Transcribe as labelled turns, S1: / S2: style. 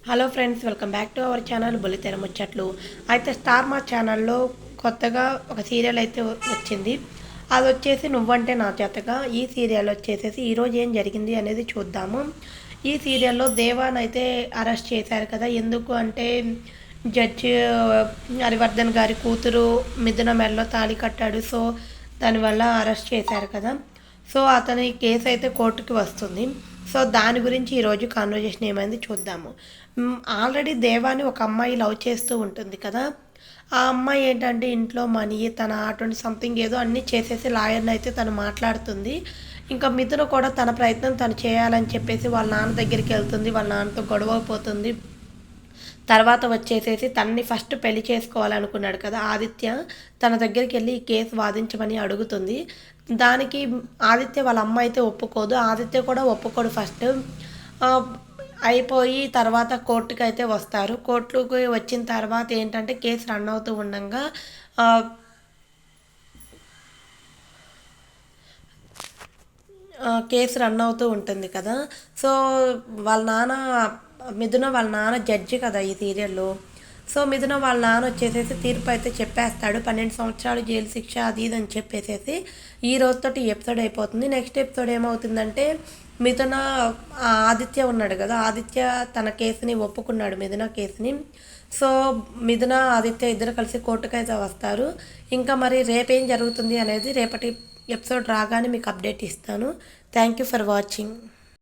S1: Hello friends, welcome back to our channel బుల్లితెర ముచ్చట్లు. అయితే స్టార్ మా ఛానల్లో కొత్తగా ఒక సీరియల్ అయితే వచ్చింది. అది వచ్చేసి నువ్వంటే నా చేతగా. ఈ సీరియల్ వచ్చేసేసి ఈరోజు ఏం జరిగింది అనేది చూద్దాము. ఈ సీరియల్లో దేవాన్ అయితే అరెస్ట్ చేశారు కదా. ఎందుకు అంటే జడ్జి హరివర్ధన్ గారి కూతురు మిథున మెడలో తాళి కట్టాడు. సో దానివల్ల అరెస్ట్ చేశారు కదా. సో అతని కేసు అయితే కోర్టుకి వస్తుంది. సో దాని గురించి ఈరోజు కాన్వర్జేషన్ ఏమైంది చూద్దాము. ఆల్రెడీ దేవాని ఒక అమ్మాయి లవ్ చేస్తూ ఉంటుంది కదా. ఆ అమ్మాయి ఏంటంటే ఇంట్లో మనీ తన అటువంటి సంథింగ్ ఏదో అన్నీ చేసేసి లాయర్ని అయితే తను మాట్లాడుతుంది. ఇంకా మిథున కూడా తన ప్రయత్నం తను చేయాలని చెప్పేసి వాళ్ళ నాన్న దగ్గరికి వెళ్తుంది. వాళ్ళ నాన్నతో గొడవ పోతుంది. తర్వాత వచ్చేసేసి తనని ఫస్ట్ పెళ్లి చేసుకోవాలనుకున్నాడు కదా ఆదిత్య. తన దగ్గరికి వెళ్ళి ఈ కేసు వాదించమని అడుగుతుంది. దానికి ఆదిత్య వాళ్ళ అమ్మ అయితే ఒప్పుకోదు. ఆదిత్య కూడా ఒప్పుకోడు ఫస్ట్. అయిపోయి తర్వాత కోర్టుకి అయితే వస్తారు. కోర్టుకి వచ్చిన తర్వాత ఏంటంటే కేసు రన్ అవుతూ ఉండగా కేసు రన్ అవుతూ ఉంటుంది కదా. సో వాళ్ళ నాన్న మిథున వాళ్ళ నాన్న జడ్జి కదా ఈ సీరియల్లో. సో మిథున వాళ్ళ నాన్న వచ్చేసేసి తీర్పు అయితే చెప్పేస్తాడు. 12 సంవత్సరాలు జైలు శిక్ష అది ఇది అని చెప్పేసేసి ఈ రోజుతోటి ఎపిసోడ్ అయిపోతుంది. నెక్స్ట్ ఎపిసోడ్ ఏమవుతుందంటే మిథున ఆదిత్య ఉన్నాడు కదా, ఆదిత్య తన కేసుని ఒప్పుకున్నాడు, మిథున కేసుని. సో మిథున ఆదిత్య ఇద్దరు కలిసి కోర్టుకైతే వస్తారు. ఇంకా మరి రేపేం జరుగుతుంది అనేది రేపటి ఎపిసోడ్ రాగానే మీకు అప్డేట్ ఇస్తాను. Thank you for watching.